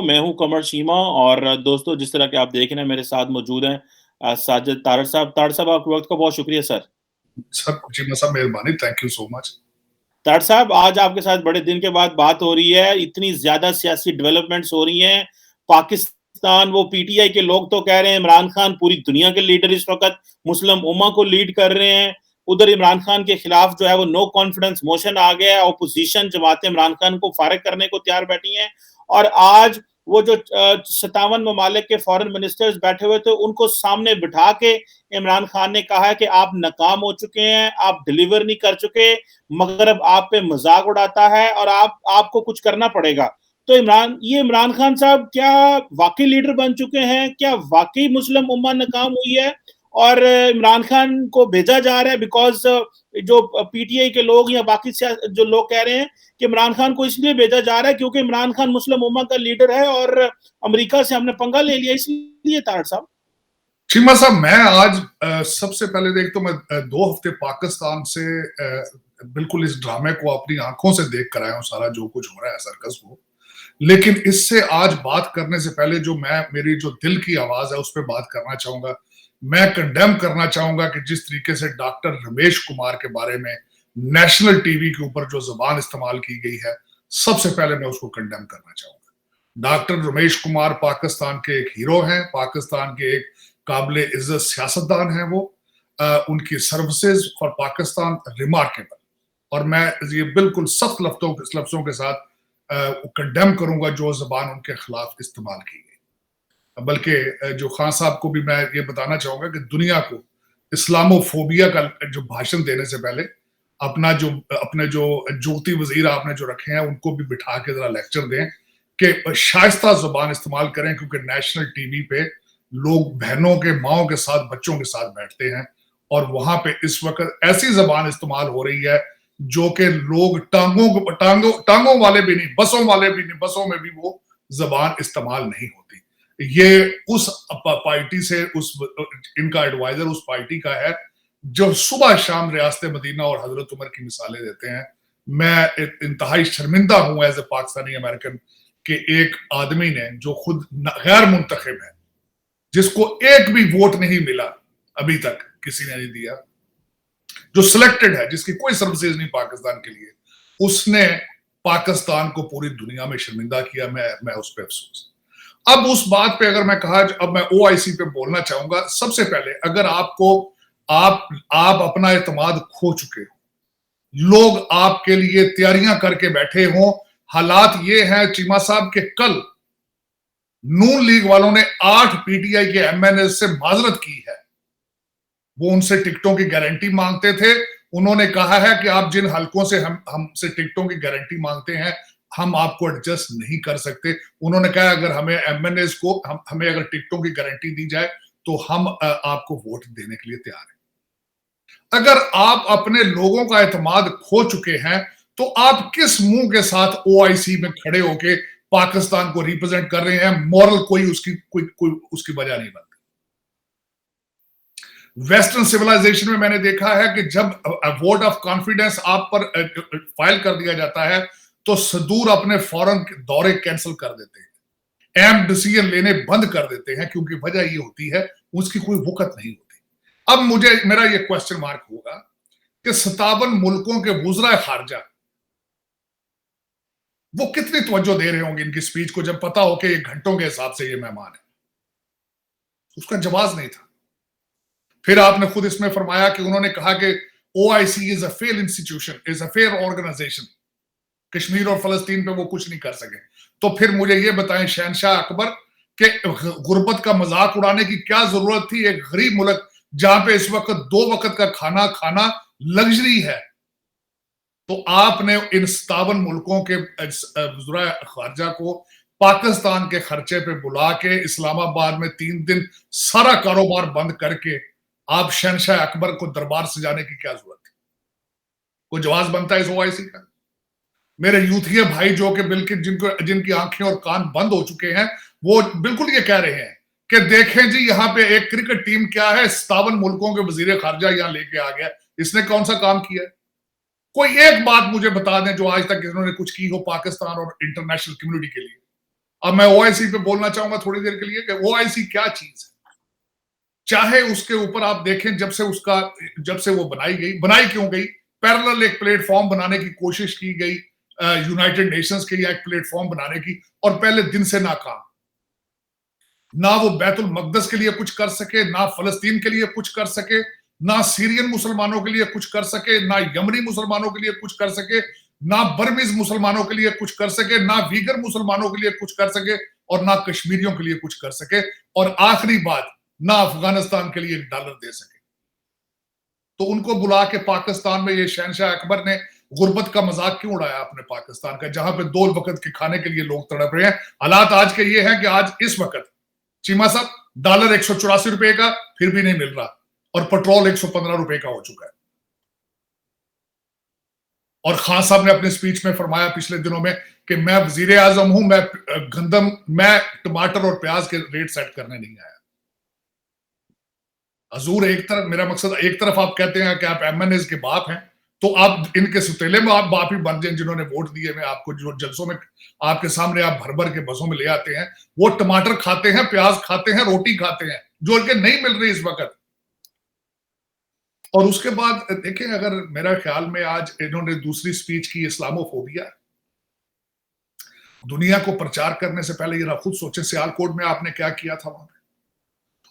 मैं हूँ कमर शीमा और दोस्तों जिस तरह के आप देख रहे हैं मेरे साथ मौजूद हैं साजिद तारड़ साहब। तारड़ साहब आपके वक़्त का बहुत शुक्रिया सर। सर जी साहब मेहरबानी, thank you so much. Tarar साहब आज आपके साथ बड़े दिन के बाद बात हो रही है, इतनी ज़्यादा सियासी डेवलपमेंट्स हो रही हैं। पाकिस्तान वो पीटीआई के लोग तो कह रहे हैं इमरान खान पूरी दुनिया के लीडर इस वक़्त मुस्लिम उम्मा को लीड कर रहे हैं। उधर इमरान खान के खिलाफ जो है वो नो कॉन्फिडेंस मोशन आ गया है, ऑपोजिशन जमातें इमरान खान को फारिग करने को तैयार बैठी हैं। और आज वो जो 57 ममालिक के फॉरेन मिनिस्टर्स बैठे हुए थे, उनको सामने बिठा के इमरान खान ने कहा है कि आप नाकाम हो चुके हैं, आप डिलीवर नहीं कर चुके, मगरब आप पे मजाक उड़ाता है और आपको कुछ करना पड़ेगा। तो इमरान खान साहब क्या वाकई लीडर बन चुके हैं? क्या वाकई मुस्लिम उम्मा नाकाम हुई है और इमरान खान को भेजा जा रहा है? बिकॉज जो पीटीआई के लोग या बाकी जो लोग कह रहे हैं कि इमरान खान को इसलिए भेजा जा रहा है क्योंकि इमरान खान मुस्लिम उम्मा का लीडर है और अमेरिका से हमने पंगा ले लिया, इसलिए। तारड़ साहब चीमा साहब, मैं आज सबसे पहले देख तो मैं 2 हफ्ते पाकिस्तान से बिल्कुल इस ड्रामे को अपनी आंखों से देख कर आया हूं, सारा जो कुछ हो रहा है सर्कस को। लेकिन इससे आज बात करने से पहले जो मेरी जो दिल की आवाज है उस पर बात करना चाहूंगा। मैं कंडेम करना चाहूंगा कि जिस तरीके से डॉक्टर रमेश कुमार के बारे में नेशनल टीवी के ऊपर जो जबान इस्तेमाल की गई है, सबसे पहले मैं उसको कंडेम करना चाहूंगा। डॉक्टर रमेश कुमार पाकिस्तान के एक हीरो हैं, पाकिस्तान के एक काबिल इज्जत सियासतदान है वो। उनकी सर्विसेज फॉर पाकिस्तान रिमार्केबल, और मैं ये बिल्कुल सख्त लफ्जों के साथ कंडेम करूंगा जो जबान उनके खिलाफ इस्तेमाल की गई। बल्कि जो खान साहब को भी मैं ये बताना चाहूंगा कि दुनिया को इस्लामोफोबिया का जो भाषण देने से पहले अपने जो ज्योति वजीर आपने जो रखे हैं उनको भी बिठा के जरा लेक्चर दें कि शाइस्ता जुबान इस्तेमाल करें, क्योंकि नेशनल टीवी पे लोग बहनों के, माओ के साथ, बच्चों के साथ बैठते हैं और वहां पे इस वक्त ऐसी जबान इस्तेमाल हो रही है जो कि लोग टांगों वाले भी नहीं, बसों वाले भी नहीं, बसों में भी वो जबान इस्तेमाल नहीं होती। ये उस पार्टी से इनका एडवाइजर उस पार्टी का है जो सुबह शाम रियासत मदीना और हजरत उमर की मिसालें देते हैं। मैं इंतहाई शर्मिंदा हूं एज ए पाकिस्तानी अमेरिकन कि एक आदमी ने जो खुद गैर मुंतखब है, जिसको एक भी वोट नहीं मिला, अभी तक किसी ने नहीं दिया, जो सिलेक्टेड है, जिसकी कोई सर्विसेज नहीं पाकिस्तान के लिए, उसने पाकिस्तान को पूरी दुनिया में शर्मिंदा किया। मैं उस पर अफसोस। अब उस बात पे अगर मैं अब मैं ओआईसी पे बोलना चाहूंगा। सबसे पहले अगर आप अपना एतमाद खो चुके हो, लोग आपके लिए तैयारियां करके बैठे हो, हालात ये हैं चीमा साहब के कल नून लीग वालों ने 8 पीटीआई के एमएनए से माजरत की है। वो उनसे टिकटों की गारंटी मांगते थे। उन्होंने कहा है कि आप जिन हलकों से हमसे टिकटों की गारंटी मांगते हैं, हम आपको एडजस्ट नहीं कर सकते। उन्होंने कहा अगर हमें एमएनए को हमें अगर टिकटों की गारंटी दी जाए तो हम आपको वोट देने के लिए तैयार हैं। अगर आप अपने लोगों का एतमाद खो चुके हैं तो आप किस मुंह के साथ ओआईसी में खड़े होके पाकिस्तान को रिप्रेजेंट कर रहे हैं? मॉरल कोई उसकी वजह नहीं बनती। वेस्टर्न सिविलाइजेशन में मैंने देखा है कि जब वोट ऑफ कॉन्फिडेंस आप पर फाइल कर दिया जाता है तो सदूर अपने फॉरेन दौरे कैंसिल कर देते हैं, एम डिसीजन लेने बंद कर देते हैं, क्योंकि वजह ये होती है उसकी कोई वक़्त नहीं होती। अब मेरा ये क्वेश्चन मार्क होगा कि 57 मुल्कों के वुज़रा खारजा वो कितनी तवज्जो दे रहे होंगे इनकी स्पीच को, जब पता हो कि ये घंटों के हिसाब से ये मेहमान है। उसका जवाब नहीं था। फिर आपने खुद इसमें फरमाया कि उन्होंने कहा कि OIC is a fail institution, is a fail organisation, Kashmir और फलस्तीन पे वो कुछ नहीं कर सके। तो फिर मुझे ये बताएं शहनशाह अकबर के गुर्बत का मजाक उड़ाने की क्या जरूरत थी? एक गरीब मुल्क जहां पे इस वक्त 2 वक्त का खाना खाना लग्जरी है, तो आपने इन 57 मुल्कों के वज़रा खारजा को पाकिस्तान के खर्चे पे बुला के इस्लामाबाद में 3 दिन सारा कारोबार बंद करके आप शहनशाह अकबर को दरबार सजाने की क्या जरूरत है? कोई जवाब बनता है इस ओआईसी का? मेरे यूथिया भाई जो कि बिल्कुल जिनकी आंखें और कान बंद हो चुके हैं, वो बिल्कुल ये कह रहे हैं कि देखें जी यहाँ पे एक क्रिकेट टीम क्या है, 57 मुल्कों के वजीर खारजा यहाँ लेके आ गया, इसने कौन सा काम किया? कोई एक बात मुझे बता दें जो आज तक इन्होंने कुछ की हो पाकिस्तान और इंटरनेशनल कम्युनिटी के लिए। अब मैं ओआईसी पे बोलना चाहूंगा थोड़ी देर के लिए कि ओआईसी क्या चीज है। चाहे उसके ऊपर आप देखें, जब से वो बनाई क्यों गई, पैरेलल एक प्लेटफॉर्म बनाने की कोशिश की गई, यूनाइटेड नेशंस के लिए एक प्लेटफॉर्म बनाने की, और पहले दिन से नाकाम। ना वो बैतुल मकदस के लिए कुछ कर सके, ना फलस्तीन के लिए कुछ कर सके, ना सीरियन मुसलमानों के लिए कुछ कर सके, ना यमनी मुसलमानों के लिए कुछ कर सके, ना बर्मीज मुसलमानों के लिए कुछ कर सके, ना वीगर मुसलमानों के लिए कुछ कर सके, और ना कश्मीरियों के लिए कुछ कर सके, और आखिरी बात, ना अफगानिस्तान के लिए $1 दे सके। तो उनको बुला के पाकिस्तान में ये शहनशाह अकबर ने गुर्बत का मजाक क्यों उड़ाया अपने पाकिस्तान का, जहां पे 2 वक्त के खाने के लिए लोग तड़प रहे हैं। हालात आज के ये हैं कि आज इस वक्त चीमा साहब $1 184 का फिर भी नहीं मिल रहा, और पेट्रोल $115 का हो चुका है। और खान साहब ने अपनी स्पीच में फरमाया पिछले दिनों में कि मैं वजीर आजम हूं, मैं टमाटर और प्याज के रेट सेट करने नहीं आया। हजूर, एक तरफ मेरा मकसद, एक तरफ आप कहते हैं कि आप एमएनएस के बाप हैं, तो आप इनके सुतेले में आप बाप ही बन जाए, जिन्होंने वोट दिए में आपको, जो जलसों में आपके सामने आप भर भर के बसों में ले आते हैं, वो टमाटर खाते हैं, प्याज खाते हैं, रोटी खाते हैं, जो इनके नहीं मिल रही इस वक्त। और उसके बाद देखें, अगर मेरा ख्याल में आज इन्होंने दूसरी स्पीच की, इस्लामोफोबिया, दुनिया को प्रचार करने से पहले जरा खुद सोचे सियालकोट में आपने क्या किया था वहां पे।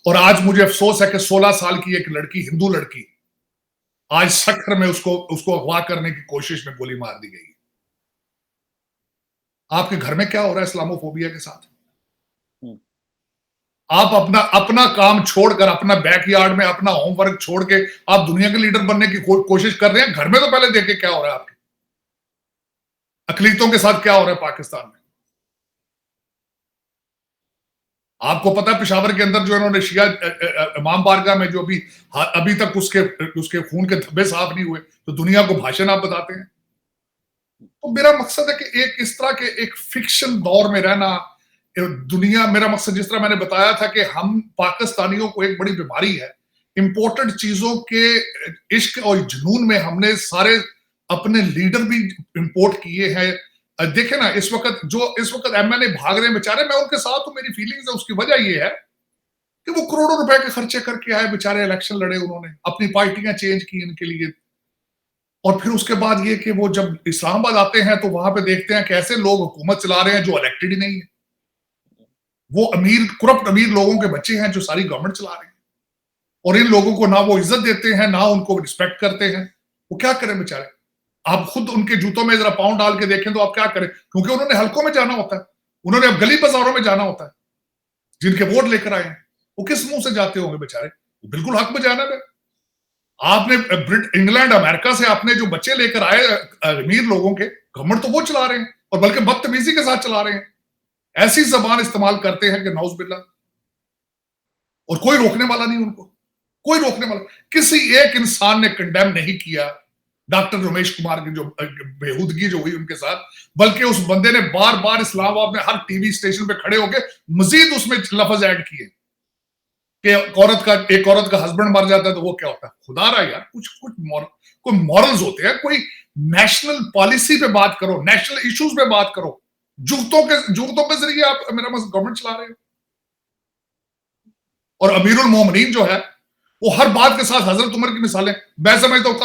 और आज मुझे अफसोस है कि 16 साल की एक लड़की, हिंदू लड़की, आज सखर में उसको अगवा करने की कोशिश में गोली मार दी गई। आपके घर में क्या हो रहा है इस्लामोफोबिया के साथ? आप अपना काम छोड़कर, अपना बैकयार्ड में अपना होमवर्क छोड़ के आप दुनिया के लीडर बनने की कोशिश कर रहे हैं। घर में तो पहले देखे क्या हो रहा है आपके अकलीतों के साथ, क्या हो रहा है पाकिस्तान में। आपको पता है पेशावर के अंदर जो इन्होंने शिया इमाम बारगाह में जो अभी तक उसके खून के धब्बे साफ नहीं हुए, तो दुनिया को भाषण आप बताते हैं। तो मेरा मकसद है कि एक इस तरह के एक फिक्शन दौर में रहना दुनिया, मेरा मकसद जिस तरह मैंने बताया था कि हम पाकिस्तानियों को एक बड़ी बीमारी है, इंपोर्टेड चीजों के इश्क और जुनून में हमने सारे अपने लीडर भी इंपोर्ट किए हैं। देखे ना इस वक्त एमएनए भाग रहे हैं बेचारे, मैं उनके साथ हूं, मेरी फीलिंग्स है। उसकी वजह ये है कि वो करोड़ों रुपए के खर्चे करके आए बेचारे, इलेक्शन लड़े, उन्होंने अपनी पार्टियां चेंज की इनके लिए। और फिर उसके बाद ये कि वो जब इस्लामाबाद आते हैं तो वहां पे देखते हैं कैसे लोग हुकूमत चला रहे हैं जो इलेक्टेड ही नहीं है। वो करप्ट अमीर लोगों के बच्चे हैं जो सारी गवर्नमेंट चला रहे हैं, और इन लोगों को ना वो इज्जत देते हैं, ना उनको रिस्पेक्ट करते हैं। वो क्या करें बेचारे? आप खुद उनके जूतों में जरा पांव डाल के देखें तो आप क्या करें, क्योंकि उन्होंने हलकों में जाना होता है, उन्होंने अब गली बाजारों में जाना होता है। जिनके वोट लेकर आए हैं वो किस मुंह से जाते होंगे बेचारे? बिल्कुल हक में जाना है। आपने इंग्लैंड अमेरिका से आपने जो बच्चे लेकर आए अमीर लोगों के, गवर्नमेंट तो वो चला रहे हैं, और बल्कि बदतमीजी के साथ चला रहे हैं। ऐसी जबान इस्तेमाल करते हैं कि नौज बिल्ला, और कोई रोकने वाला नहीं उनको, कोई रोकने वाला। किसी एक इंसान ने कंडेम नहीं किया डॉक्टर रमेश कुमार की जो बेहूदगी जो हुई उनके साथ, बल्कि उस बंदे ने बार बार इस्लामाबाद में हर टीवी स्टेशन पे खड़े होकर मजीद उसमें लफ्ज ऐड किए कि एक औरत का हस्बैंड मर जाता है तो वो क्या होता है। खुदा रहा यार, कोई मॉरल्स होते हैं, कोई नेशनल पॉलिसी पे बात करो, नेशनल इश्यूज पे बात करो। जुगतों के जरिए आप मेरा मतलब गवर्नमेंट चला रहे हो। और अमीरुल मोमिनीन जो है वो हर बात के साथ हजरत उमर की मिसालें, मैं समझता हूं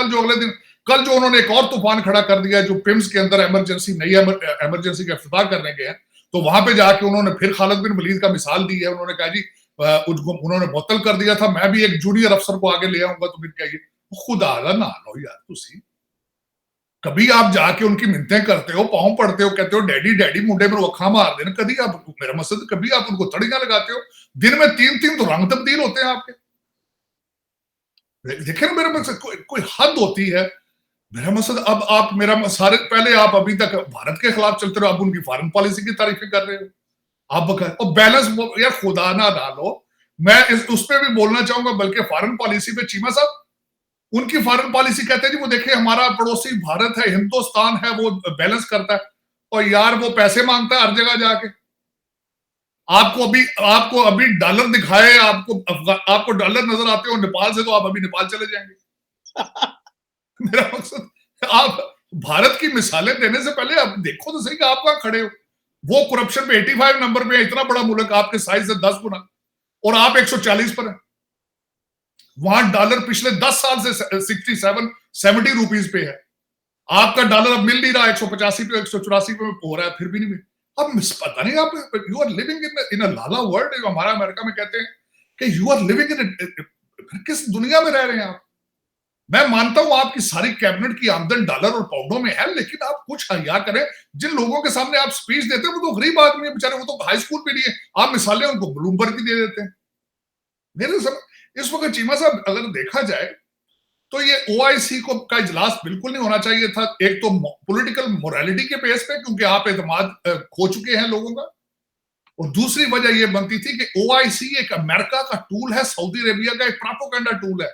कल जो उन्होंने एक और तूफान खड़ा कर दिया, जो पिम्स के अंदर नई इमरजेंसी का इफ्तिताह करने गए हैं, तो वहां पे जाके उन्होंने फिर खालिद बिन वलीद का मिसाल दी है। उन्होंने कहा जी उन्होंने मुअत्तल कर दिया था, मैं भी एक जूनियर अफसर को आगे ले आऊंगा, तो फिर कहिए खुदा ना लो यार। तुसी कभी आप जाके उनकी मिन्नतें करते हो, पांव पड़ते हो, कहते हो डैडी डैडी, मुंडे में अखा मार देना, कभी आप, मेरा मकसद कभी आप उनको तड़ियां लगाते हो। दिन में 3-3 तो रंग तब्दील होते हैं आपके। देखे ना, मेरा मकसद कोई हद होती है। मेरा मकसद अब आप पहले आप अभी तक भारत के खिलाफ चलते रहो, अब उनकी फॉरेन पॉलिसी की तारीफें कर रहे हो आप। और बैलेंस यार खुदा ना डालो। मैं उस पर भी बोलना चाहूंगा, बल्कि फॉरेन पॉलिसी पे चीमा साहब, उनकी फॉरेन पॉलिसी कहते हैं जी वो देखिए हमारा पड़ोसी भारत है, हिंदुस्तान है, वो बैलेंस करता है। और यार वो पैसे मांगता है हर जगह जाके। आपको अभी डॉलर दिखाए, आपको डॉलर नजर आते हो नेपाल से, तो आप अभी नेपाल चले जाएंगे। मेरा मकसद, आप भारत की मिसालें देने से पहले आप देखो तो सही कि आप कहां खड़े हो। वो करप्शन में 85 नंबर पे है, इतना बड़ा मुल्क आपके साइज से 10 गुना, और आप 140 पर है। वहां डॉलर पिछले 10 साल से 67-70 रुपीज पे है, आपका डॉलर अब मिल नहीं रहा, 185 पे 184 पे हो रहा है, फिर भी नहीं मिल। अब पता नहीं, आप you are living in a lala world. हमारा अमेरिका में कहते हैं कि यू आर लिविंग इन, किस दुनिया में रह रहे हैं आप? मैं मानता हूं आपकी सारी कैबिनेट की आमदन डॉलर और पाउंडों में है, लेकिन आप कुछ हया करें। जिन लोगों के सामने आप स्पीच देते हैं वो तो गरीब आदमी है बेचारे, वो तो हाई स्कूल पे नहीं है, आप मिसालें उनको ब्लूमबर्ग की दे देते हैं। मेरे सब इस वक्त चीमा साहब अगर देखा जाए तो ये ओआईसी को का इजलास बिल्कुल नहीं होना चाहिए था। एक तो पॉलिटिकल मोरालिटी के बेस पे, क्योंकि आप एतमाद खो चुके हैं लोगों का, और दूसरी वजह यह बनती थी कि ओआईसी एक अमेरिका का टूल है, सऊदी अरेबिया का एक प्रोपेगेंडा टूल है,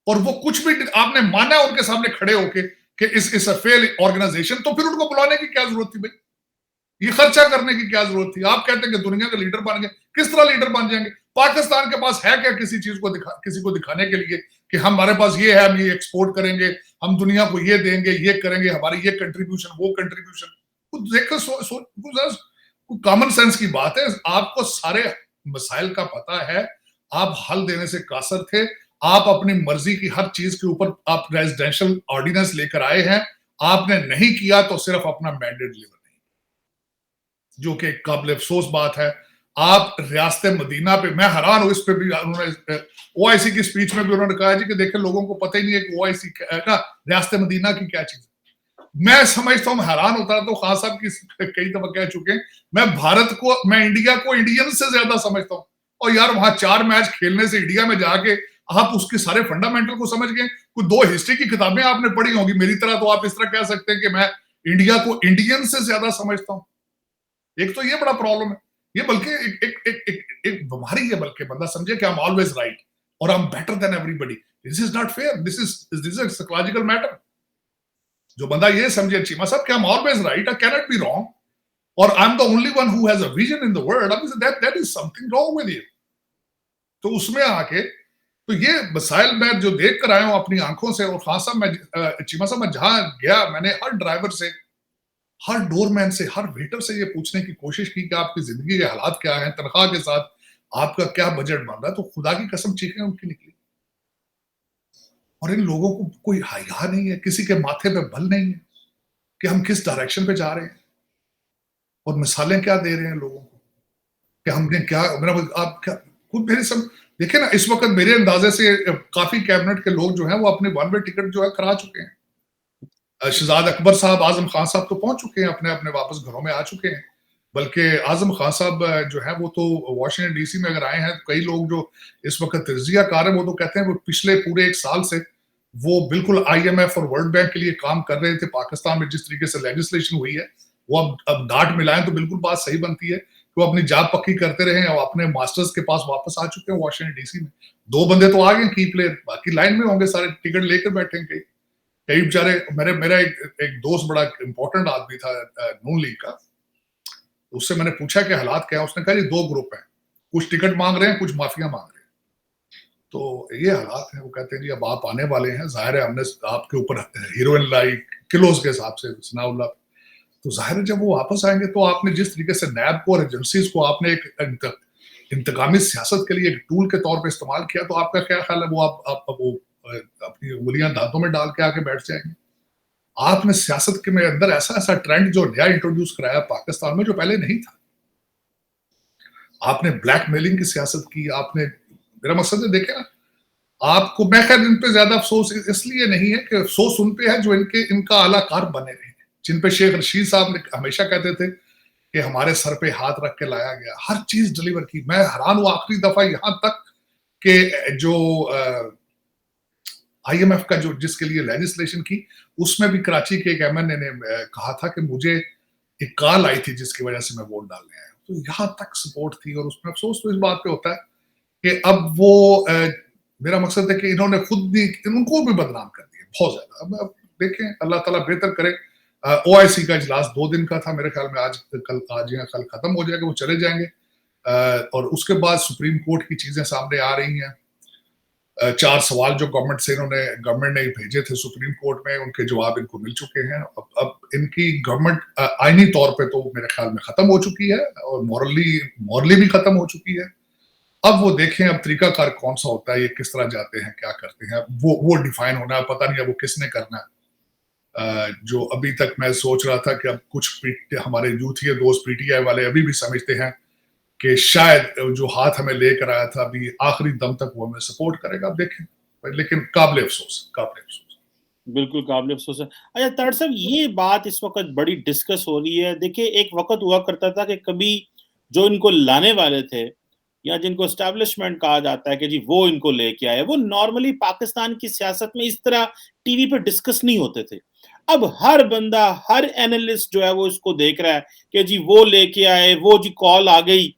और वो कुछ भी आपने माना उनके सामने खड़े होके कि इस फेल ऑर्गेनाइजेशन, तो फिर उनको बुलाने की क्या जरूरत थी भाई? ये खर्चा करने की क्या जरूरत थी? आप कहते हैं कि दुनिया के लीडर बन गए, किस तरह लीडर बन जाएंगे? पाकिस्तान के पास है क्या किसी चीज को किसी को दिखाने के लिए कि हमारे पास ये है, हम ये एक्सपोर्ट करेंगे, हम दुनिया को ये देंगे, ये करेंगे, हमारी ये कंट्रीब्यूशन, वो कंट्रीब्यूशन? कुछ देखो, कॉमन सेंस की बात है। आपको सारे मसाइल का पता है, आप हल देने से कासर थे। आप अपनी मर्जी की हर चीज के ऊपर आप रेजिडेंशियल ऑर्डिनेंस लेकर आए हैं, आपने नहीं किया तो सिर्फ अपना मैंडेट डिलीवर नहीं, जो कि काबिल अफसोस बात है। आप रियासत मदीना पे, मैं हैरान हूं, इस पे भी उन्होंने ओआईसी की स्पीच में भी उन्होंने कहा जी कि देखें लोगों को पता ही नहीं है कि ओआईसी का रियासत मदीना की क्या चीज। मैं समझता हूं, हैरान होता तो खान साहब की कई दफा कह चुके हैं, मैं इंडिया को इंडियन से ज्यादा समझता हूं। और यार वहां 4 मैच खेलने से इंडिया में जाके आप उसके सारे फंडामेंटल को समझ गए। कुछ 2 हिस्ट्री की किताबें आपने पढ़ी होंगी मेरी तरह, तो आप इस तरह कह सकते हैं कि मैं इंडिया को इंडियन से ज्यादा समझता हूं। एक तो ये बड़ा प्रॉब्लम है, ये बल्कि एक बीमारी है, बल्कि बंदा समझे कि आई एम ऑलवेज राइट और I am better than everybody. This is not fair, this is a psychological matter. जो बंदा ये समझे चीमा साहब कि I am always right, I can not be wrong, और I am the only one who has a vision in the world, that is something wrong with you. तो उसमें आके तो ये मसाइल मैं जो देख कर आया हूं अपनी आंखों से, और खास साहब मैं चीमा साहब मैं जहां गया, मैंने हर ड्राइवर से, हर डोरमैन से, हर वेटर से ये पूछने की कोशिश की कि आपकी जिंदगी के हालात क्या हैं, तनख्वाह के साथ आपका क्या बजट बन रहा है। तो खुदा की कसम चीखें उनकी निकली। और इन लोगों को कोई हया नहीं है, किसी के माथे पे बल नहीं है कि हम किस डायरेक्शन पे जा रहे हैं, और मिसालें क्या दे रहे हैं लोगों को कि हमने क्या, मेरा आप क्या खुद मेरे सब देखे ना। इस वक्त मेरे अंदाजे से काफी कैबिनेट के लोग जो हैं वो अपने वन वे टिकट जो है करा चुके हैं। शहजाद अकबर साहब, आजम खान साहब तो पहुंच चुके हैं, अपने अपने वापस घरों में आ चुके हैं। बल्कि आजम खान साहब जो है वो तो वाशिंगटन डीसी में अगर आए हैं, तो कई लोग जो इस वक्त तजिया कार है वो तो कहते हैं वो पिछले पूरे 1 साल से वो बिल्कुल आईएमएफ और वर्ल्ड बैंक के लिए काम कर रहे थे। पाकिस्तान में जिस तरीके से लेजिस्लेशन हुई है, वो अब डांट मिलाएं तो बिल्कुल बात सही बनती है कि वो अपनी जाब पक्की करते रहे और अपने मास्टर्स के पास वापस आ चुके हैं वाशिंगटन डीसी में। 2 बंदे तो आ गए की प्लेयर, बाकी लाइन में होंगे, सारे टिकट लेकर बैठेंगे। कई बेचारे, मेरा एक दोस्त बड़ा इंपॉर्टेंट आदमी था नून लीग का, उससे मैंने पूछा कि हालात क्या है, उसने कहा जी 2 ग्रुप हैं, कुछ टिकट मांग रहे हैं, कुछ माफिया मांग रहे हैं। तो ये हालात हैं। वो कहते हैं जी अब आप आने वाले हैं, जाहिर है हमने आपके ऊपर हीरोइन लाई किलोज के हिसाब से, सनाउल्लाह, तो जाहिर है जब वो वापस आएंगे तो आपने जिस तरीके से नैब को और एजेंसीज को आपने एक इंतकामी सियासत के लिए एक टूल के तौर पे इस्तेमाल किया, तो आपका क्या ख्याल है वो आप वो अपनी उंगलियां दांतों में डाल के आके बैठ जाएंगे? आपने सियासत के में अंदर ऐसा ट्रेंड जो नया इंट्रोड्यूस कराया पाकिस्तान में, जो पहले नहीं था। आपने ब्लैकमेलिंग की सियासत की, आपने, मेरा मकसद है देखे ना, आपको, मैं खैर इन पे ज्यादा अफसोस इसलिए नहीं है कि अफसोस उन पे है जो इनका आलाकार बने रहे, जिन पे शेख रशीद साहब ने हमेशा कहते थे कि हमारे सर पे हाथ रख के लाया गया, हर चीज डिलीवर की। मैं हैरान हुआ आखिरी दफा यहां तक कि जो आईएमएफ का जो जिसके लिए लेजिस्लेशन की, उसमें भी कराची के एक एमएनए ने कहा था कि मुझे एक कॉल आई थी जिसकी वजह से मैं वोट डालने आया। तो यहां तक सपोर्ट थी, और उसमें अफसोस तो इस बात पे होता है कि अब वो मेरा मकसद है कि इन्होंने खुद भी उनको भी बदनाम कर दिया बहुत ज्यादा। अब देखें, अल्लाह ताला बेहतर करे। ओआईसी का इजलास 2 दिन का था, मेरे ख्याल में आज या कल खत्म हो जाएगा, वो चले जाएंगे। और उसके बाद सुप्रीम कोर्ट की चीजें सामने आ रही हैं। 4 सवाल जो गवर्नमेंट ने भेजे थे सुप्रीम कोर्ट में, उनके जवाब इनको मिल चुके हैं। अब इनकी गवर्नमेंट आईनी तौर पे तो मेरे ख्याल में खत्म हो चुकी है और मॉरली भी खत्म हो चुकी है। अब वो देखें अब तरीकाकार कौन सा होता है, ये किस तरह जाते हैं, क्या करते हैं, वो डिफाइन होना है। पता नहीं है वो किसने करना है। जो अभी तक मैं सोच रहा था कि अब कुछ हमारे यूथी दोस्त पीटीआई वाले अभी भी समझते हैं कि शायद जो हाथ हमें लेकर आया था अभी आखिरी दम तक वो हमें सपोर्ट करेगा। अब देखें, लेकिन काबिल अफसोस। बिल्कुल काबिल अफसोस है। अच्छा तार साहब, ये बात इस वक्त बड़ी डिस्कस हो रही है। देखिए, एक वक्त हुआ करता था कि कभी जो इनको लाने वाले थे या जिनको एस्टैब्लिशमेंट कहा जाता है कि जी वो इनको लेके आए, वो नॉर्मली पाकिस्तान की सियासत में इस तरह टीवी पे डिस्कस नहीं होते थे। अब हर बंदा, हर एनालिस्ट जो है वो इसको देख रहा है कि जी वो लेके आए, वो जी कॉल आ गई।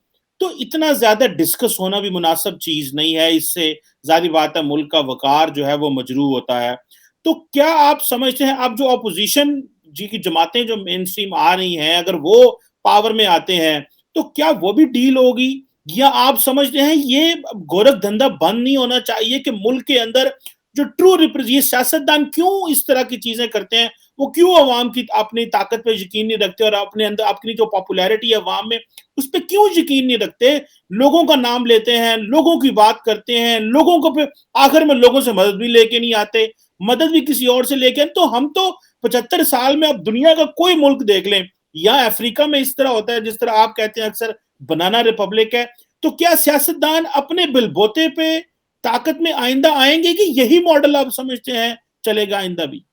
तो इतना ज्यादा डिस्कस होना भी मुनासिब चीज नहीं है। इससे जाहिर बात है मुल्क का वकार जो है वो मजरू होता है। तो क्या आप समझते हैं अब जो अपोजिशन जी की जमातें जो मेन स्ट्रीम आ रही हैं, अगर वो पावर में आते हैं तो क्या वो भी डील होगी, या आप समझते हैं ये गोरख धंधा बंद नहीं होना चाहिए कि मुल्क के अंदर जो ट्रू ये सियासतदान क्यों इस तरह की चीजें करते हैं, वो क्यों अवाम की अपनी ताकत पे यकीन नहीं रखते और अपने अंदर अपनी जो पॉपुलैरिटी है अवाम में उस पर क्यों यकीन नहीं रखते? लोगों का नाम लेते हैं, लोगों की बात करते हैं, लोगों को फिर आखिर में लोगों से मदद भी लेके नहीं आते, मदद भी किसी और से लेके। तो हम तो 75 साल में अब दुनिया का कोई मुल्क देख लें या अफ्रीका में इस तरह होता है जिस तरह आप कहते हैं अक्सर बनाना रिपब्लिक है। तो क्या सियासतदान अपने बिलबोते पे ताकत में आइंदा आएंगे कि यही मॉडल आप समझते हैं चलेगा आइंदा भी?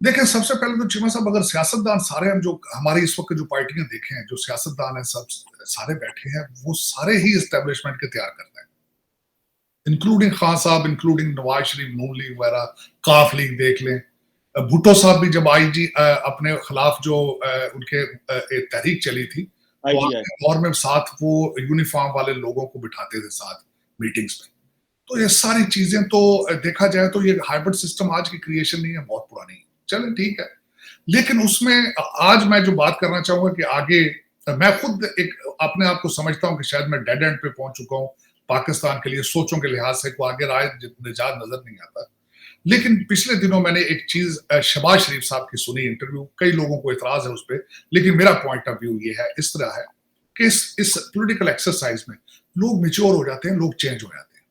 देखिए, सबसे पहले तो चीमा साहब, अगर सियासतदान सारे हम जो हमारी इस वक्त जो पार्टियां देखे हैं, जो सियासतदान है सब सारे बैठे हैं, वो सारे ही एस्टेब्लिशमेंट के तैयार करते हैं, इंक्लूडिंग खान साहब, इंक्लूडिंग नवाज शरीफ, नून लीग वगैरह, काफ लीग देख लें। भुट्टो साहब भी जब आईजी अपने खिलाफ जो उनके एक तहरीक चली थी, तो आखिरी दौर में साथ वो यूनिफॉर्म वाले लोगों को बिठाते थे साथ मीटिंग्स में। तो ये सारी चीजें तो देखा जाए तो ये हाइब्रिड सिस्टम आज की क्रिएशन नहीं है, बहुत पुरानी है। चलें ठीक है, लेकिन उसमें आज मैं जो बात करना चाहूंगा कि आगे मैं खुद एक अपने आप को समझता हूं कि शायद मैं डेड एंड पे पहुंच चुका हूं पाकिस्तान के लिए, सोचों के लिहाज से को आगे राय निजात नजर नहीं आता। लेकिन पिछले दिनों मैंने एक चीज शहबाज शरीफ साहब की सुनी इंटरव्यू, कई लोगों को इतराज है उस पर, लेकिन मेरा पॉइंट ऑफ व्यू ये है, इस तरह है कि इस पॉलिटिकल एक्सरसाइज में लोग मेच्योर हो जाते हैं, लोग चेंज हो जाते हैं,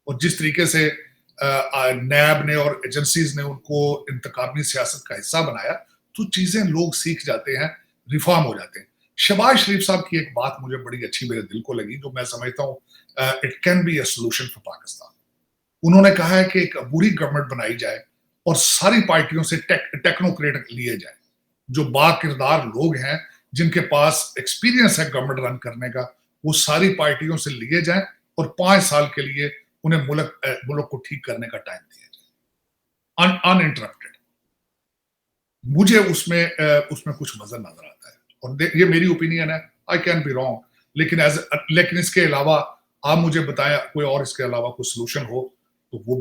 और जिस तरीके से नैब ने और एजेंसीज ने उनको इंतकामी सियासत का हिस्सा बनाया, तो चीजें लोग सीख जाते हैं, रिफॉर्म हो जाते हैं। शहबाज शरीफ साहब की एक बात मुझे बड़ी अच्छी मेरे दिल को लगी, जो मैं समझता हूँ it can be a solution for Pakistan. उन्होंने कहा है कि एक बुरी गवर्नमेंट बनाई जाए और सारी पार्टियों से टेक्नोक्रेट लिए जाए, जो बाकिरदार लोग हैं, जिनके पास एक्सपीरियंस है गवर्नमेंट रन करने का, वो सारी पार्टियों से लिए जाए और 5 साल के लिए उन्हें मुल्क को ठीक करने का टाइम दिया जाए, अनइंटरप्टेड। मुझे उसमें कुछ नजर आता है, और ये मेरी ओपिनियन है, आई कैन बी रॉन्ग, लेकिन इसके अलावा आप मुझे बताएं कोई और इसके अलावा कोई सोल्यूशन हो तो वो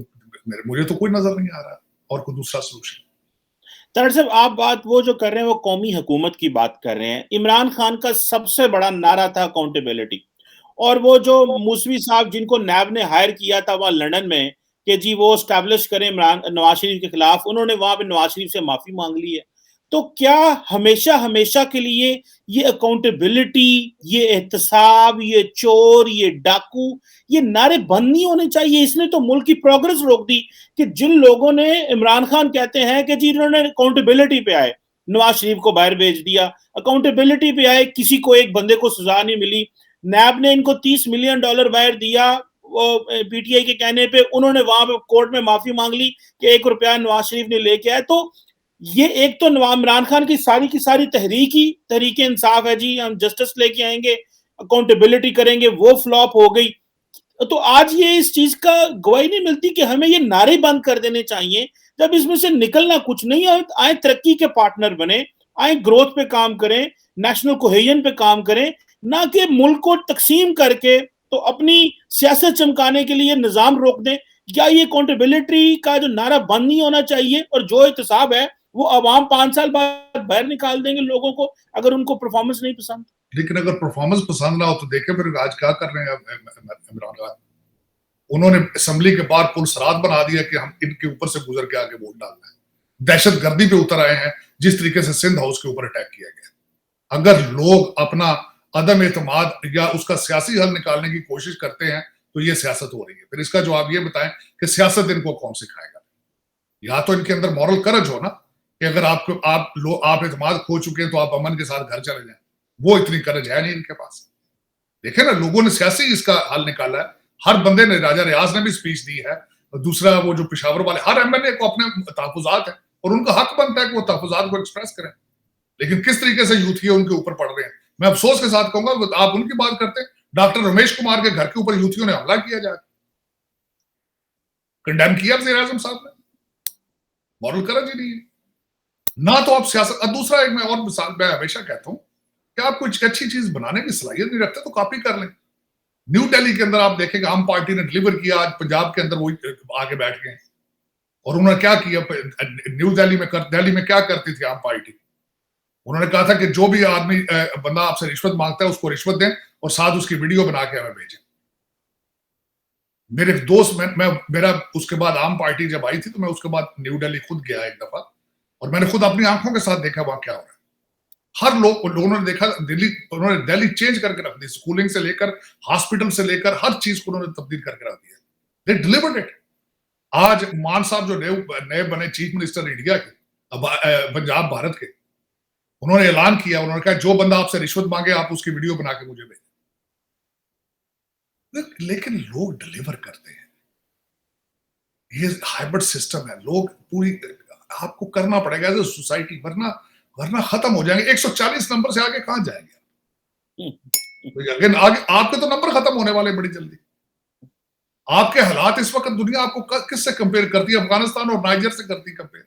मुझे तो कोई नजर नहीं आ रहा और कोई दूसरा सोल्यूशन। दरअसल आप बात वो जो कर रहे हैं वो कौमी हुकूमत की बात कर रहे हैं। इमरान खान का सबसे बड़ा नारा था अकाउंटेबिलिटी, और वो जो मूसवी साहब जिनको नैब ने हायर किया था वहां लंदन में कि जी वो स्टैब्लिश करें इमरान नवाज शरीफ के खिलाफ, उन्होंने वहां पे नवाज शरीफ से माफी मांग ली है। तो क्या हमेशा हमेशा के लिए ये अकाउंटेबिलिटी, ये एहतसाब, ये चोर, ये डाकू, ये नारे बंद नहीं होने चाहिए? इसने तो मुल्क की प्रोग्रेस रोक दी कि जिन लोगों ने इमरान खान कहते हैं कि जी इन्होंने अकाउंटेबिलिटी पे आए, नवाज शरीफ को बाहर भेज दिया, अकाउंटेबिलिटी पे आए, किसी को एक बंदे को सजा नहीं मिली, नैब ने इनको $30 मिलियन बाहर दिया, वो पीटीआई के कहने पे उन्होंने वहां पे कोर्ट में माफी मांग ली कि ₹1 नवाज शरीफ ने लेके आए। तो ये एक तो इमरान खान की सारी तहरीक इंसाफ है जी, हम जस्टिस लेके आएंगे, अकाउंटेबिलिटी करेंगे, वो फ्लॉप हो गई। तो आज ये इस चीज का गवाही नहीं मिलती कि हमें ये नारे बंद कर देने चाहिए, जब इसमें से निकलना कुछ नहीं है। आए तरक्की के पार्टनर बने, आए ग्रोथ पे काम करें, नेशनल कोहेजन पे काम करें, ना कि मुल्क को तकसीम करके तो अपनी सियासत चमकाने के लिए निजाम रोक दें। या ये अकाउंटेबिलिटी का जो नारा बंद नहीं होना चाहिए, और जो एहतसाब है वो अवाम 5 साल बाद बाहर निकाल देंगे लोगों को अगर उनको परफॉर्मेंस नहीं पसंद। लेकिन अगर परफॉर्मेंस पसंद ना हो तो देखें फिर आज क्या कर रहे हैं इमरान खान। उन्होंने असेंबली के बाहर पुलसरात बना दिया कि हम इनके ऊपर से गुजर के आगे वोट डालना है। दहशत गर्दी पे उतर आए हैं, जिस तरीके से सिंध हाउस के ऊपर अटैक किया गया। अगर लोग अपना अदम एतमाद या उसका सियासी हल निकालने की कोशिश करते हैं तो ये सियासत हो रही है। फिर इसका जवाब ये बताएं कि सियासत इनको कौन सिखाएगा? या तो इनके अंदर मॉरल करज हो ना, कि अगर आप एतमाद खो चुके हैं तो आप अमन के साथ घर चले जाएं। वो इतनी करज है नहीं इनके पास। देखे ना, लोगों ने सियासी इसका हल निकाला है। हर बंदे ने, राजा रियाज ने भी स्पीच दी है, दूसरा वो जो पेशावर वाले, हर एमएलए को अपने तहफुजात है और उनका हक बनता है कि वो तहफुजात को एक्सप्रेस करें। लेकिन किस तरीके से यूथिया उनके ऊपर पड़ रहे हैं, मैं अफसोस के साथ कहूंगा, आप उनकी बात करते हैं, डॉक्टर रमेश कुमार के घर के ऊपर यूथियों ने हमला किया जाए, कंडेम किया वज़ीर आज़म साहब ने। मॉरल करज ही नहीं है ना। तो आप सियासत, दूसरा एक मैं और मिसाल मैं हमेशा कहता हूं कि आप कुछ अच्छी चीज बनाने की सलाहियत नहीं रखते तो कॉपी कर लें। न्यू दिल्ली के अंदर आप देखेंगे आम पार्टी ने डिलीवर किया, आज पंजाब के अंदर वो आगे बैठ गए। और उन्होंने क्या किया, न्यू दिल्ली में क्या करती थी आम पार्टी? उन्होंने कहा था कि जो भी आदमी बंदा आपसे रिश्वत मांगता है उसको रिश्वत दें और साथ उसकी वीडियो बना के हमें भेजें। मेरे दोस्त, मेरा उसके बाद आम पार्टी जब आई थी तो मैं उसके बाद न्यू दिल्ली खुद गया एक दफा और मैंने खुद अपनी आंखों के साथ देखा वहां क्या हो रहा है। हर लोगों ने देखा, उन्होंने दिल्ली चेंज करके रख दी, स्कूलिंग से लेकर हॉस्पिटल से लेकर हर चीज को उन्होंने तब्दील करके रख दिया। दे डिलीवर्ड इट। आज मान साहब जो नए बने चीफ मिनिस्टर इंडिया के, पंजाब भारत के, उन्होंने ऐलान किया, उन्होंने कहा जो बंदा आपसे रिश्वत मांगे आप उसकी वीडियो बना के मुझे भेजें। लेकिन लोग डिलीवर करते हैं। ये हाइब्रिड सिस्टम है। लोग पूरी, आपको करना पड़ेगा एज ए सोसाइटी, वरना खत्म हो जाएंगे। 140 नंबर से आगे कहां जाएंगे? अगेन आगे आपके तो नंबर खत्म होने वाले बड़ी जल्दी। आपके हालात इस वक्त, दुनिया आपको किससे कंपेयर करती है? अफगानिस्तान और नाइजर से करती है कंपेयर।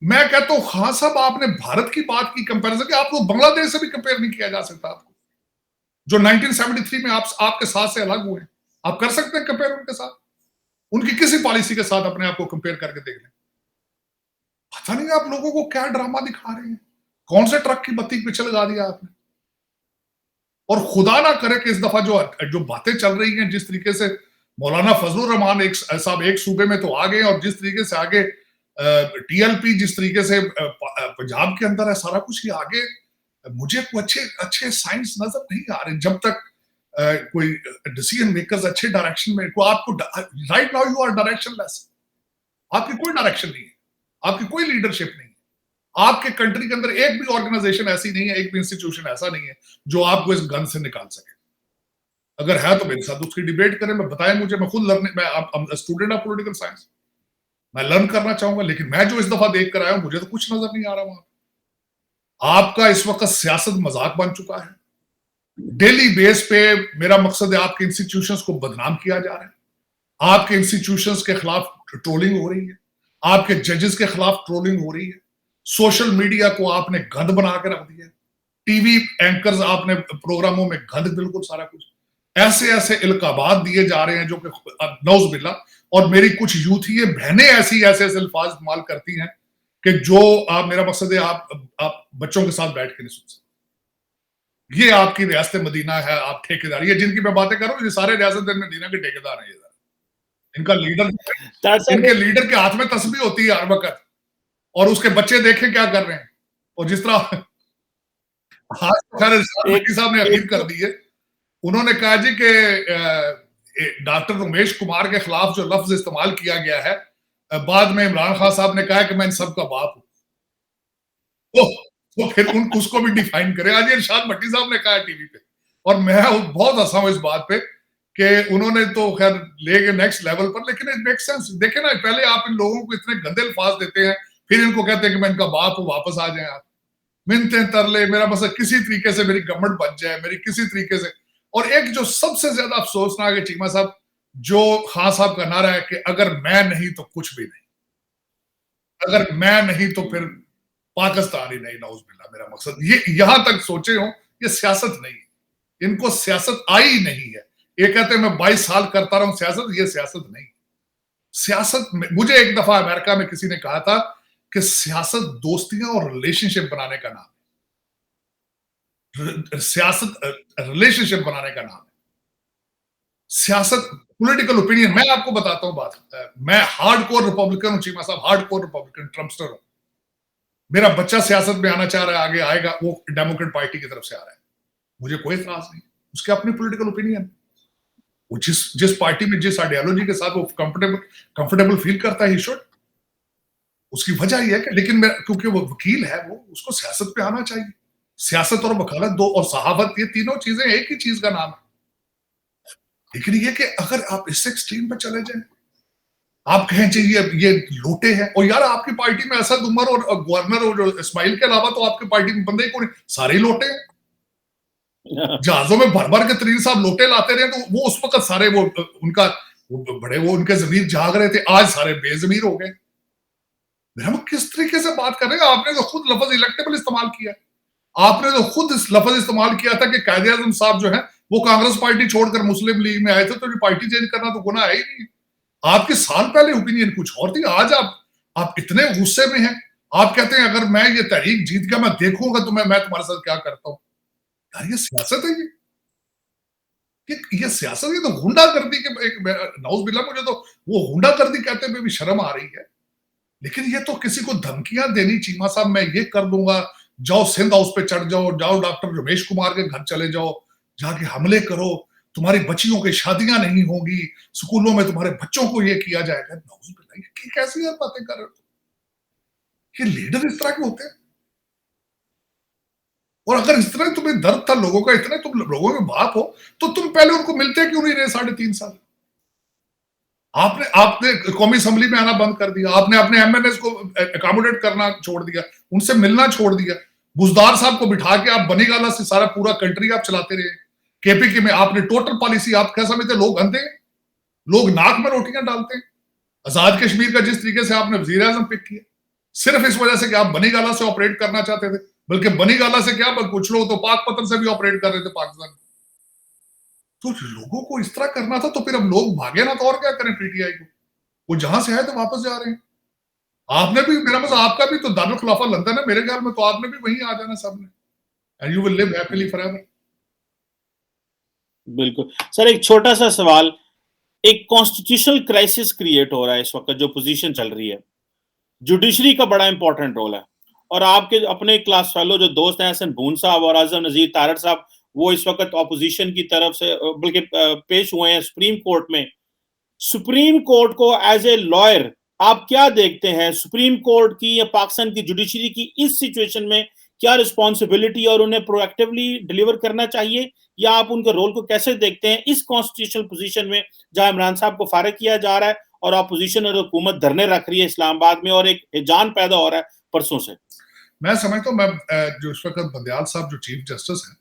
मैं कहता हूं खान साहब, आपने भारत की बात की कंपैरिजन की, आपको बांग्लादेश से भी कंपेयर नहीं किया जा सकता। आपको जो 1973 में आपके साथ से अलग हुए, आप कर सकते हैं कंपेयर उनके साथ? उनकी किसी पॉलिसी के साथ अपने आप को कंपेयर करके देख लें। पता नहीं आप लोगों को क्या ड्रामा दिखा रहे हैं। कौन से ट्रक की बत्ती पीछे लगा दिया आपने? और खुदा ना करे कि इस दफा जो बातें चल रही हैं, जिस तरीके से मौलाना फजलुर रहमान साहब एक सूबे में तो आ गए और जिस तरीके से आगे टीएलपी जिस तरीके से पंजाब के अंदर है, सारा कुछ ही आगे मुझे कुछ अच्छे साइंस नजर नहीं आ रहे जब तक कोई डिसीजन मेकर्स अच्छे डायरेक्शन में को। आपको right now you are directionless. आपकी कोई डायरेक्शन नहीं है, आपकी कोई लीडरशिप नहीं है। आपके कंट्री के अंदर एक भी ऑर्गेनाइजेशन ऐसी नहीं है, एक भी इंस्टीट्यूशन ऐसा नहीं है जो आपको इस गन से निकाल सके। अगर है तो मेरे साथ उसकी डिबेट करें, मैं बताएं मुझे, मैं खुद मैं स्टूडेंट ऑफ पॉलिटिकल साइंस, मैं लर्न करना चाहूंगा। लेकिन मैं जो इस दफा देख कर आया हूं, मुझे तो कुछ नजर नहीं आ रहा वहां। आपका इस वक्त सियासत मजाक बन चुका है। डेली बेस पे मेरा मकसद है आपके इंस्टीट्यूशंस को बदनाम किया जा रहा है। आपके इंस्टीट्यूशंस के खिलाफ ट्रोलिंग हो रही है, आपके जजेस के खिलाफ ट्रोलिंग हो रही है। सोशल मीडिया को आपने गंद बना के रख दिया। टीवी एंकर्स आपने प्रोग्रामों में गंद, बिल्कुल सारा कुछ ऐसे ऐसे इल्काबात दिए जा रहे हैं जो कि नौज बिल्ला। और मेरी कुछ यूथी बहनें ऐसे ऐसे अल्फाज इस्तेमाल करती हैं कि जो आप, मेरा मकसद है आप बच्चों के साथ बैठ के नहीं सुन सकते। ये आपकी रियासत मदीना है, आप ठेकेदार, ये जिनकी मैं बातें कर रहा हूँ, ये सारे रियासत मदीना के ठेकेदार हैं। इनका इनके लीडर के हाथ में तस्बीह होती है हर वक्त, और उसके बच्चे देखें क्या कर रहे हैं। और जिस तरह साहब ने अपील कर दी है, उन्होंने कहा जी कि डॉक्टर रमेश कुमार के खिलाफ जो लफ्ज इस्तेमाल किया गया है, बाद में इमरान खान साहब ने कहा कि मैं इन सब का बाप हूं। तो फिर उसको भी डिफाइन करें। आज इरशाद भट्टी साहब ने कहा टीवी पे, और मैं बहुत हंसा हूं इस बात पे कि उन्होंने तो खैर ले गए नेक्स्ट लेवल पर, लेकिन इट मेक सेंस। देखे ना, पहले आप इन लोगों को इतने गंदे अल्फाज देते हैं, फिर इनको कहते हैं कि मैं इनका बाप हूं, वापस आ जाए आप। मिन्नतें तरले, मेरा बस किसी तरीके से मेरी गवर्नमेंट बच जाए, मेरी किसी तरीके से। और एक जो सबसे ज्यादा अफसोसनाक है चीमा साहब, जो खान साहब का नारा है कि अगर मैं नहीं तो कुछ भी नहीं, अगर मैं नहीं तो फिर पाकिस्तान ही नहीं, नौज बिल्ला। मेरा मकसद ये यहां तक सोचे हो, ये सियासत नहीं है, इनको सियासत आई नहीं है। ये कहते हैं मैं 22 साल करता रहा हूं सियासत, ये सियासत नहीं। सियासत में, मुझे एक दफा अमेरिका में किसी ने कहा था कि सियासत दोस्तियां और रिलेशनशिप बनाने का नाम है। सियासत रिलेशनशिप बनाने का नाम है। सियासत, पॉलिटिकल ओपिनियन, मैं आपको बताता हूँ बात, मैं हार्डकोर रिपब्लिकन हूँ चीमा साहब, हार्डकोर रिपब्लिकन, ट्रम्पस्टर हूँ। मेरा बच्चा सियासत में आना चाह रहा है, आगे आएगा, वो डेमोक्रेट पार्टी की तरफ से आ रहा है, मुझे कोई इतराज नहीं, उसके अपनी पॉलिटिकल ओपिनियन, वो जिस जिस पार्टी में जिस आइडियोलॉजी के साथ वो कंफर्टेबल कंफर्टेबल फील करता है, ही शुड, उसकी वजह ये है कि, लेकिन मैं, क्योंकि वो वकील है, वो उसको सियासत पे आना चाहिए। सियासत और वकालत दो, और सहावत, ये तीनों चीजें एक ही चीज का नाम है। लेकिन ये कि अगर आप इस एक्सट्रीम पे चले जाएं, आप कहें चाहिए ये लोटे हैं, और यार आपकी पार्टी में असद उमर और गवर्नर और इस्माइल के अलावा तो आपकी पार्टी में बंदे ही कौन, सारे ही लोटे हैं। जहाजों में भर भर के तरीन साहब लोटे लाते रहे, तो वो उस वक्त सारे वो उनका वो बड़े वो उनके जमीर जाग रहे थे, आज सारे बेजमीर हो गए। हम किस तरीके से बात कर रहे हैं? आपने तो खुद लफ्ज इलेक्टेबल इस्तेमाल किया, आपने तो खुद इस लफ्ज इस्तेमाल किया था कि कायदे आजम साहब जो है वो कांग्रेस पार्टी छोड़कर मुस्लिम लीग में आए थे, तो ये पार्टी चेंज करना तो गुनाह है ही नहीं। आपके साल पहले ओपिनियन कुछ और थी, आज आप इतने गुस्से में हैं, आप कहते हैं अगर मैं ये तहरीक जीत गया, मैं देखूंगा तो मैं तुम्हारे साथ क्या करता हूं। यार ये सियासत है, ये सियासत, ये तो गुंडागर्दी के एक, नौज बिल्ला, मुझे तो वो गुंडागर्दी कहते हुए भी शर्म आ रही है। लेकिन ये तो किसी को धमकियां देनी, चीमा साहब मैं ये कर दूंगा, जाओ सिंध हाउस पे चढ़ जाओ, जाओ डॉक्टर रमेश कुमार के घर चले जाओ, जाके हमले करो, तुम्हारी बच्चियों की शादियां नहीं होंगी, स्कूलों में तुम्हारे बच्चों को ये किया जाएगा। ये कैसी यार बातें कर रहे हो? ये लीडर इस तरह के होते हैं? और अगर इस तरह तुम्हें दर्द था लोगों का, इतने तुम लोगों के बाप हो, तो तुम पहले उनको मिलते क्यों नहीं रहे 3.5 साल? आपने आपने कौमी असेंबली में आना बंद कर दिया, आपने अपने एमएनएस को अकोमोडेट करना छोड़ दिया, उनसे मिलना छोड़ दिया, बुजदार साहब को बिठा के आप बनीगाला से सारा पूरा कंट्री आप चलाते रहे। केपीके में आपने टोटल पॉलिसी, आप क्या समझते, लोग अंधे हैं, लोग नाक में रोटियां डालते हैं। आजाद कश्मीर का जिस तरीके से आपने वजीर आजम पिक किया, सिर्फ इस वजह से कि आप बनीगाला से ऑपरेट करना चाहते थे, बल्कि बनीगाला से क्या, कुछ लोग तो पाकपतन से भी ऑपरेट कर रहे थे पाकिस्तान। तो लोगों को इस तरह करना था, तो फिर अब लोग भागे ना, तो और क्या करें पीटीआई को? वो जहां से आए तो वापस जा रहे हैं। आपने भी, मेरा मतलब आपका भी तो दारुल खिलाफा लंदन है, मेरे ख्याल में तो आपने भी वहीं आ जाना सबने, and you will live happily forever. बिल्कुल सर, एक छोटा सा सवाल, एक कॉन्स्टिट्यूशनल क्राइसिस क्रिएट हो रहा है इस वक्त, जो पोजीशन चल रही है, जुडिशरी का बड़ा इंपॉर्टेंट रोल है, और आपके अपने क्लास फेलो जो दोस्त हैं हसन भून साहब और आजम नजीर तारड़ साहब, वो इस वक्त ऑपोजिशन की तरफ से बल्कि पेश हुए हैं सुप्रीम कोर्ट में। सुप्रीम कोर्ट को एज ए लॉयर आप क्या देखते हैं, सुप्रीम कोर्ट की या पाकिस्तान की जुडिशरी की इस सिचुएशन में क्या रिस्पॉन्सिबिलिटी, और उन्हें प्रोएक्टिवली डिलीवर करना चाहिए, या आप उनके रोल को कैसे देखते हैं इस कॉन्स्टिट्यूशनल पोजीशन में, जहां इमरान साहब को फारिग किया जा रहा है और अपोजिशन और हुकूमत धरने रख रही है इस्लामाबाद में, और एक हिजान पैदा हो रहा है परसों से? मैं समझता हूँ, मैं जो इस वक्त बंदयाल साहब जो चीफ जस्टिस हैं,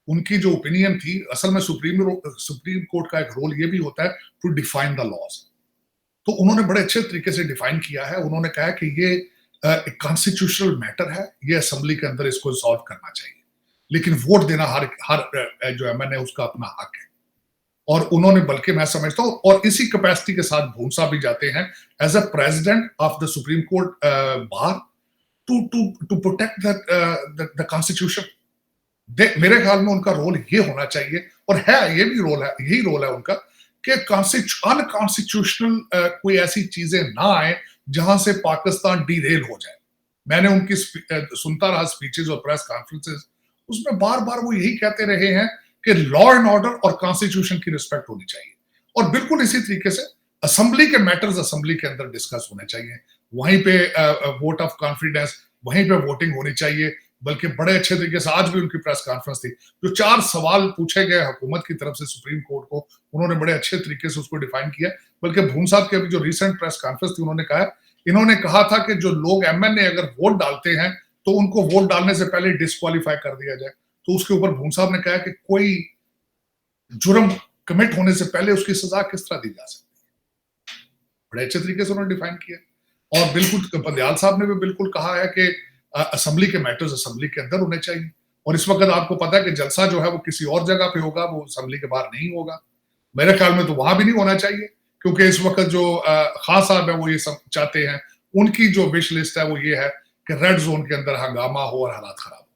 उनकी जो ओपिनियन थी, असल में सुप्रीम कोर्ट का एक रोल ये भी होता है टू डिफाइन द लॉज। तो उन्होंने बड़े अच्छे तरीके से डिफाइन किया है, उन्होंने कहा कि ये एक कॉन्स्टिट्यूशनल मैटर है, ये असेंबली के अंदर इसको सॉल्व करना चाहिए, लेकिन वोट देना हर जो एमएनए उसका अपना हक है। और उन्होंने, बल्कि मैं समझता हूं, और इसी कैपेसिटी के साथ भूंसा भी जाते हैं as a president of the supreme court bar, to protect the constitution. मेरे ख्याल में उनका रोल ये होना चाहिए, और है, ये भी रोल है, यही रोल है उनका, कि अनकॉन्स्टिट्यूशनल कोई ऐसी चीजें ना आए जहां से पाकिस्तान डीरेल हो जाए। मैंने उनकी सुनता रहा स्पीचेस और प्रेस कॉन्फ्रेंसेस, उसमें बार बार वो यही कहते रहे हैं कि लॉ एंड ऑर्डर और कॉन्स्टिट्यूशन की रिस्पेक्ट होनी चाहिए, और बिल्कुल इसी तरीके से असेंबली के मैटर्स असेंबली के अंदर डिस्कस होने चाहिए, वहीं पे वोट ऑफ कॉन्फिडेंस, वहीं पे वोटिंग होनी चाहिए। बल्कि बड़े अच्छे तरीके से आज भी उनकी प्रेस कॉन्फ्रेंस थी, जो 4 सवाल पूछे गए हुकूमत की तरफ से सुप्रीम कोर्ट को, उन्होंने बड़े अच्छे तरीके से उसको डिफाइन किया। बल्कि भून साहब की अभी जो रिसेंट प्रेस कॉन्फ्रेंस थी, इन्होंने कहा था कि जो लोग एमएनए अगर वोट डालते हैं तो उनको वोट डालने से पहले डिस्क्वालीफाई कर दिया जाए। तो उसके ऊपर भून साहब ने कहा कि कोई जुर्म कमिट होने से पहले उसकी सजा किस तरह दी जा सकती है, बड़े अच्छे तरीके से उन्होंने डिफाइन किया। और बिल्कुल बंदयाल साहब ने भी बिल्कुल कहा है कि असेंबली के मैटर्स असेंबली के अंदर होने चाहिए, और इस वक्त आपको पता है कि जलसा जो है वो किसी और जगह पे होगा, वो असेंबली के बाहर नहीं होगा। मेरे ख्याल में तो वहां भी नहीं होना चाहिए, क्योंकि इस वक्त जो खान साहब है वो ये सब चाहते हैं, उनकी जो विश लिस्ट है वो ये है कि रेड जोन के अंदर हंगामा हो और हालात खराब हो।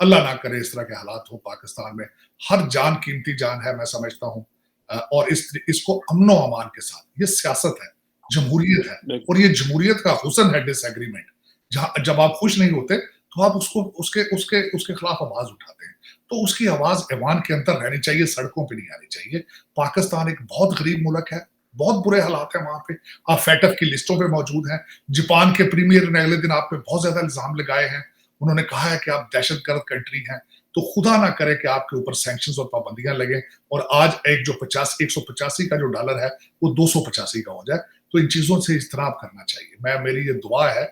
अल्लाह ना करे इस तरह के हालात हो पाकिस्तान में, हर जान कीमती जान है, मैं समझता हूँ और इसको अमनो अमान के साथ, ये सियासत है, जमहूरियत है, और ये जमहूरियत का हुस्न है डिसएग्रीमेंट। जहां जब आप खुश नहीं होते तो आप उसको उसके उसके उसके खिलाफ आवाज उठाते हैं, तो उसकी आवाज ऐवान के अंदर रहनी चाहिए, सड़कों पे नहीं आनी चाहिए। पाकिस्तान एक बहुत गरीब मुल्क है, बहुत बुरे हालात हैं वहां पे, आप फैटफ की लिस्टों पे मौजूद हैं। जापान के प्रीमियर ने अगले दिन आप पे बहुत ज्यादा इल्जाम लगाए हैं, उन्होंने कहा है कि आप दहशतगर्द कंट्री हैं। तो खुदा ना करे कि आपके ऊपर सैंक्शंस और पाबंदियां लगे और आज एक जो 185 का जो डॉलर है वो 285 का हो जाए। तो इन चीजों से इज्तनाब करना चाहिए। मेरी ये दुआ है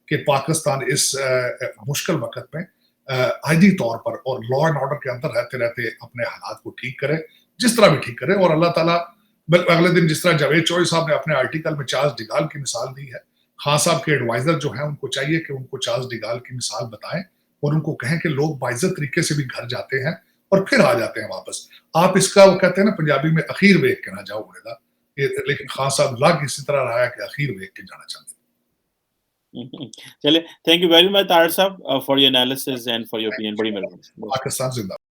कि पाकिस्तान इस मुश्किल वक्त में आईदी तौर पर और लॉ एंड ऑर्डर के अंदर रहते रहते अपने हालात को ठीक करे, जिस तरह भी ठीक करे। और अल्लाह ताला अगले दिन जिस तरह जावेद चौधरी साहब ने अपने आर्टिकल में चार्ल्स डिगाल की मिसाल दी है, खान साहब के एडवाइजर जो हैं उनको चाहिए कि उनको चार्ल्स डिगाल की मिसाल बताएं और उनको कहें कि लोग बाइज्जत तरीके से भी घर जाते हैं और फिर आ जाते हैं वापस। आप इसका वो कहते हैं ना पंजाबी में अखीर वेख के ना जाओ उड़ेदा, लेकिन खान साहब लग इसी तरह रहा है कि अखीर वेख के जाना चाहते हैं। चलिए, thank you very much Tarar साहब for your analysis and for your opinion. बड़ी मेहरबानी। पाकिस्तान जिंदाबाद।